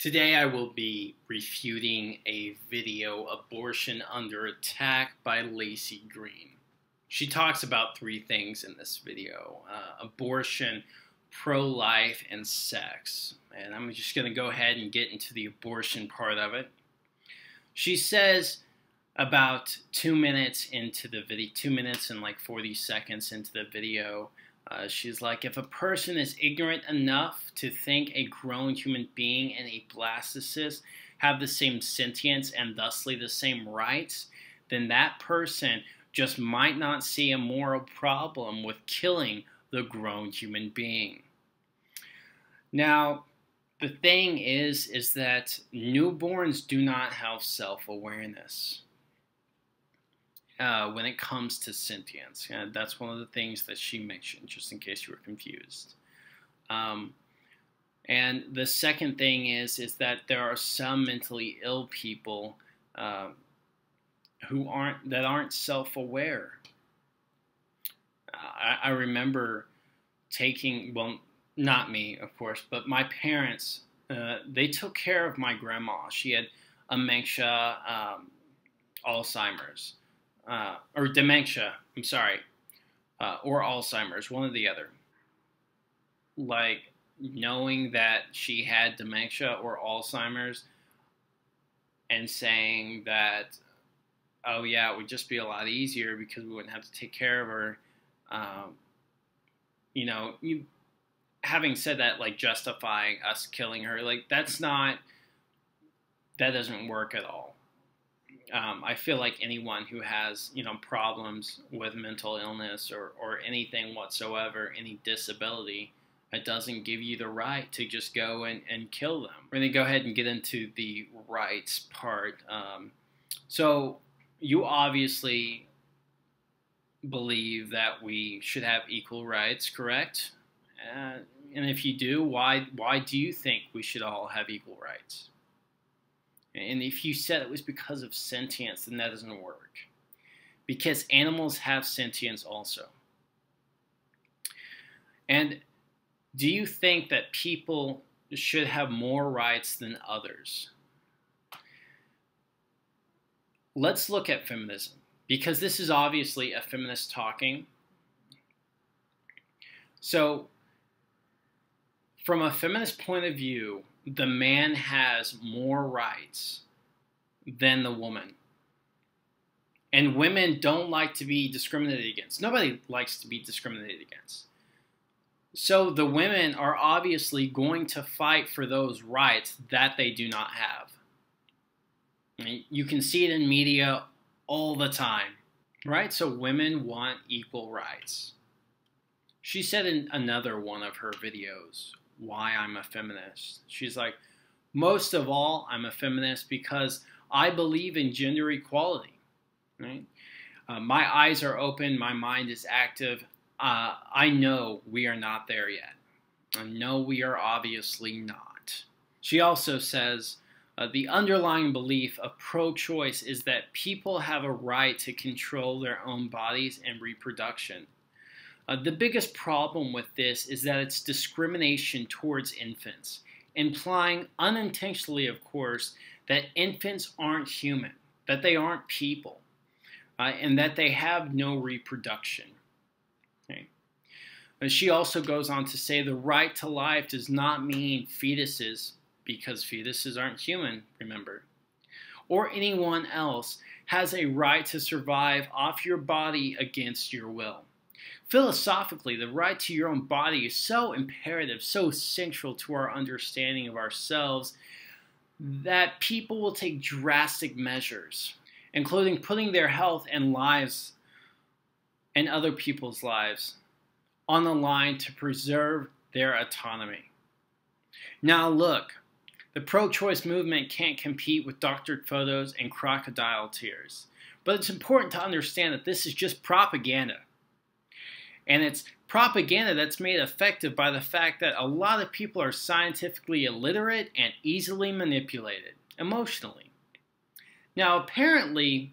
Today I will be refuting a video, Abortion Under Attack by LACI Green. She talks about three things in this video: abortion, pro-life, and sex. And I'm just going to go ahead and get into the abortion part of it. She says about 2 minutes into the video, 2 minutes and like 40 seconds into the video, she's like, if a person is ignorant enough to think a grown human being and a blastocyst have the same sentience and thusly the same rights, then that person just might not see a moral problem with killing the grown human being. Now, the thing is that newborns do not have self-awareness when it comes to sentience. That's one of the things that she mentioned, just in case you were confused. And the second thing is that there are some mentally ill people who aren't self-aware. I remember taking, well, not me, of course, but my parents, they took care of my grandma. She had dementia, Alzheimer's. Or dementia, I'm sorry, or Alzheimer's, one or the other. Like, knowing that she had dementia or Alzheimer's and saying that, oh yeah, it would just be a lot easier because we wouldn't have to take care of her, having said that, like, justifying us killing her, like, that doesn't work at all. I feel like anyone who has, problems with mental illness or anything whatsoever, any disability, it doesn't give you the right to just go and kill them. We're going to go ahead and get into the rights part. So you obviously believe that we should have equal rights, correct? And if you do, why do you think we should all have equal rights? And if you said it was because of sentience, then that doesn't work. Because animals have sentience also. And do you think that people should have more rights than others? Let's look at feminism, because this is obviously a feminist talking. So, from a feminist point of view, the man has more rights than the woman. And women don't like to be discriminated against. Nobody likes to be discriminated against. So the women are obviously going to fight for those rights that they do not have. I mean, you can see it in media all the time, right? So women want equal rights. She said in another one of her videos, why I'm a feminist. She's like, most of all, I'm a feminist because I believe in gender equality. Right? My eyes are open, my mind is active. I know we are not there yet. I know we are obviously not. She also says, the underlying belief of pro-choice is that people have a right to control their own bodies and reproduction. The biggest problem with this is that it's discrimination towards infants, implying unintentionally, of course, that infants aren't human, that they aren't people, and that they have no reproduction. Okay. And she also goes on to say the right to life does not mean fetuses, because fetuses aren't human, remember, or anyone else has a right to survive off your body against your will. Philosophically, the right to your own body is so imperative, so central to our understanding of ourselves, that people will take drastic measures, including putting their health and lives and other people's lives on the line to preserve their autonomy. Now look, the pro-choice movement can't compete with doctored photos and crocodile tears, but it's important to understand that this is just propaganda. And it's propaganda that's made effective by the fact that a lot of people are scientifically illiterate and easily manipulated emotionally. Now, apparently,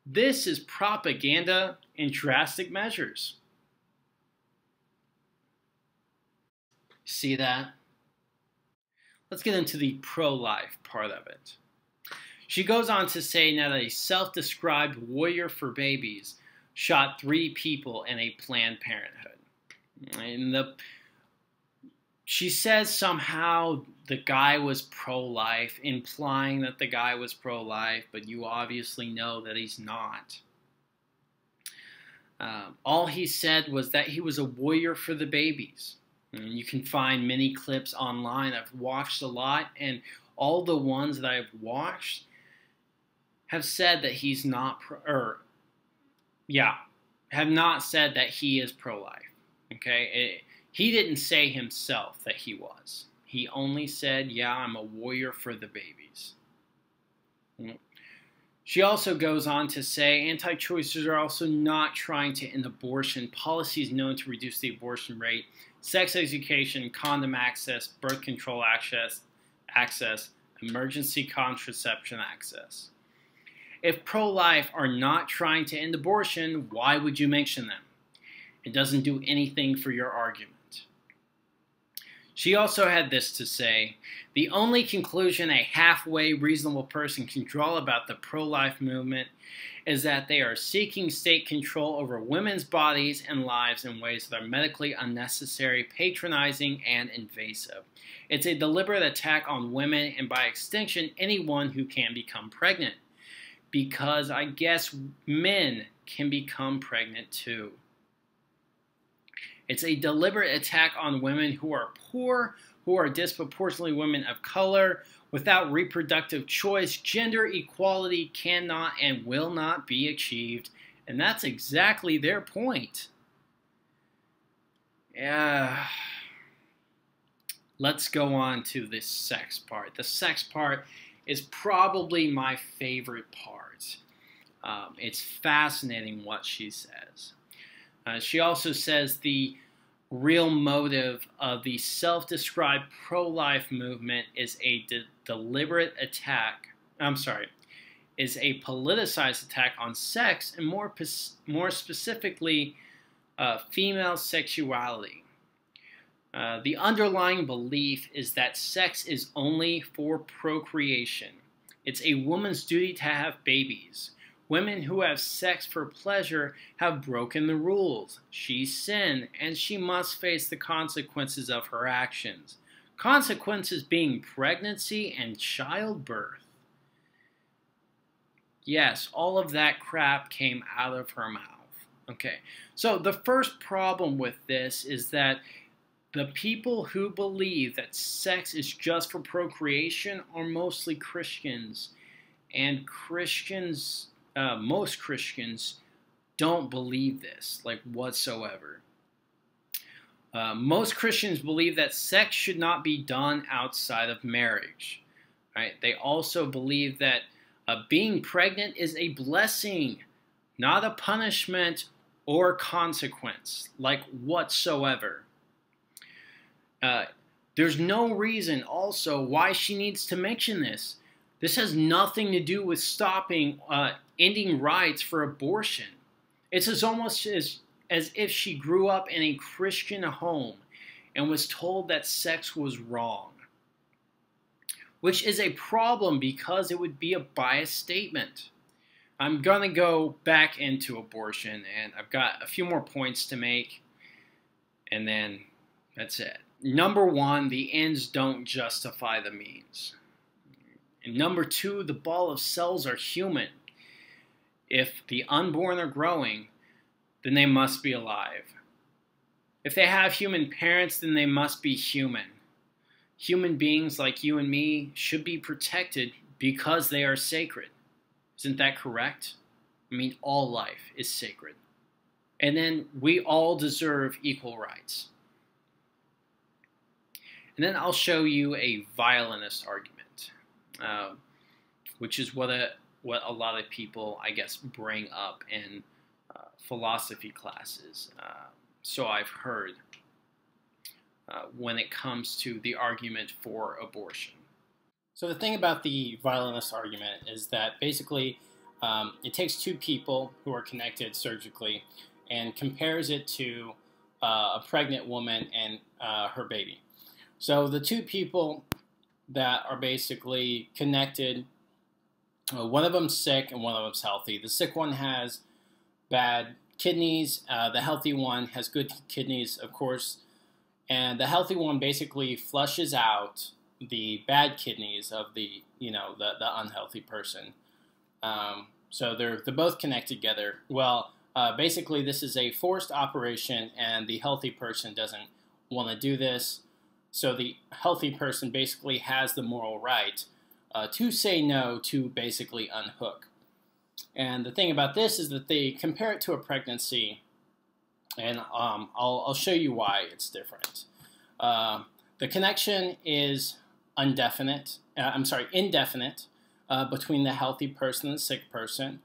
this is propaganda in drastic measures. See that? let's get into the pro-life part of it. She goes on to say now that a self-described warrior for babies shot 3 people in a Planned Parenthood. She says somehow the guy was pro-life, implying that the guy was pro-life, but you obviously know that he's not. All he said was that he was a warrior for the babies. And you can find many clips online. I've watched a lot, and all the ones that I've watched have said that he's not have not said that he is pro-life. Okay? He didn't say himself that he was. He only said, yeah, I'm a warrior for the babies. She also goes on to say anti-choicers are also not trying to end abortion. Policies known to reduce the abortion rate, sex education, condom access, birth control access, emergency contraception access. If pro-life are not trying to end abortion, why would you mention them? It doesn't do anything for your argument. She also had this to say, the only conclusion a halfway reasonable person can draw about the pro-life movement is that they are seeking state control over women's bodies and lives in ways that are medically unnecessary, patronizing, and invasive. It's a deliberate attack on women and by extension anyone who can become pregnant. Because I guess men can become pregnant too. It's a deliberate attack on women who are poor, who are disproportionately women of color. Without reproductive choice, gender equality cannot and will not be achieved. And that's exactly their point. Let's go on to the sex part. The sex part is probably my favorite part. It's fascinating what she says. She also says the real motive of the self-described pro-life movement is a deliberate attack. Is a politicized attack on sex and more specifically, female sexuality. The underlying belief is that sex is only for procreation. It's a woman's duty to have babies. Women who have sex for pleasure have broken the rules. She sinned, and she must face the consequences of her actions. Consequences being pregnancy and childbirth. Yes, all of that crap came out of her mouth. Okay, so the first problem with this is that the people who believe that sex is just for procreation are mostly Christians. And Christians, most Christians, don't believe this, like whatsoever. Most Christians believe that sex should not be done outside of marriage. Right? They also believe that being pregnant is a blessing, not a punishment or consequence, like whatsoever. There's no reason also why she needs to mention this. This has nothing to do with stopping, ending rights for abortion. It's almost as if she grew up in a Christian home and was told that sex was wrong. Which is a problem because it would be a biased statement. I'm going to go back into abortion, and I've got a few more points to make, and then that's it. Number one, the ends don't justify the means. And number two, the ball of cells are human. If the unborn are growing, then they must be alive. If they have human parents, then they must be human. Human beings like you and me should be protected because they are sacred. Isn't that correct? I mean, all life is sacred. And then we all deserve equal rights. And then I'll show you a violinist argument, which is what a lot of people, I guess, bring up in philosophy classes. So I've heard when it comes to the argument for abortion. So the thing about the violinist argument is that basically it takes two people who are connected surgically and compares it to a pregnant woman and her baby. So the two people, that are basically connected. One of them's sick and one of them's healthy. The sick one has bad kidneys. The healthy one has good kidneys, of course. And the healthy one basically flushes out the bad kidneys of the unhealthy person. So they're both connected together. Well, basically this is a forced operation, and the healthy person doesn't want to do this. So the healthy person basically has the moral right to say no, to basically unhook. And the thing about this is that they compare it to a pregnancy, and I'll show you why it's different. The connection is indefinite between the healthy person and the sick person.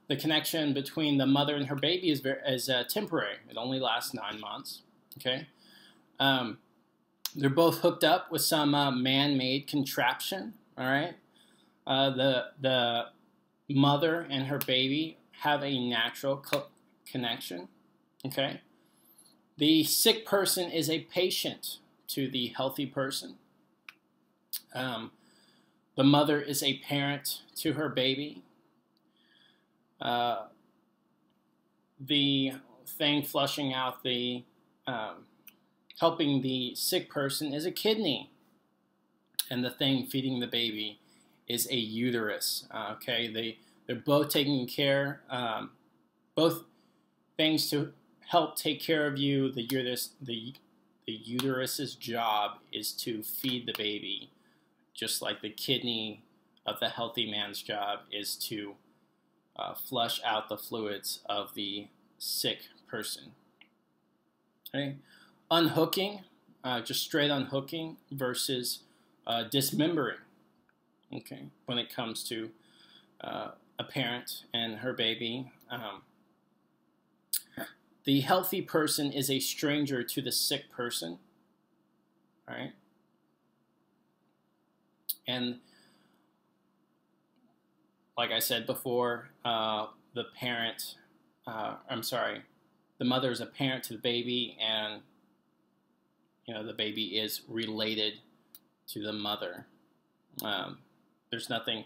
The connection between the mother and her baby is temporary. It only lasts 9 months. Okay, they're both hooked up with some man-made contraption. All right, the mother and her baby have a natural connection. Okay, the sick person is a patient to the healthy person. The mother is a parent to her baby. The thing flushing out the, helping the sick person is a kidney. And the thing feeding the baby is a uterus. Okay, they're both taking care, both things to help take care of you. The uterus's job is to feed the baby, just like the kidney of the healthy man's job is to flush out the fluids of the sick person. Okay, unhooking, just straight unhooking versus dismembering. Okay, when it comes to a parent and her baby. The healthy person is a stranger to the sick person. All right, and like I said before, the mother is a parent to the baby, and the baby is related to the mother. There's nothing.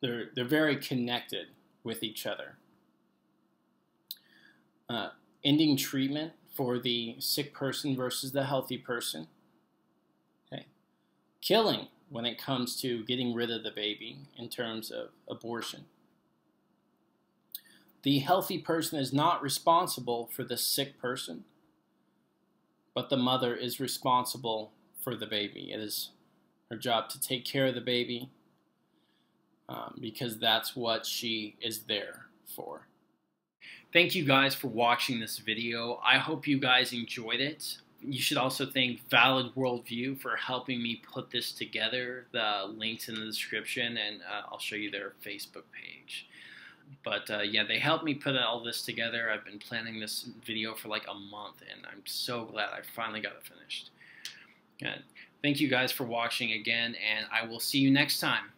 They're very connected with each other. Ending treatment for the sick person versus the healthy person. Okay. Killing when it comes to getting rid of the baby in terms of abortion. The healthy person is not responsible for the sick person, but the mother is responsible for the baby. It is her job to take care of the baby because that's what she is there for. Thank you guys for watching this video. I hope you guys enjoyed it. You should also thank Valid Worldview for helping me put this together. The link's in the description, and I'll show you their Facebook page. But yeah, they helped me put all this together. I've been planning this video for like a month, and I'm so glad I finally got it finished. Thank you guys for watching again, and I will see you next time.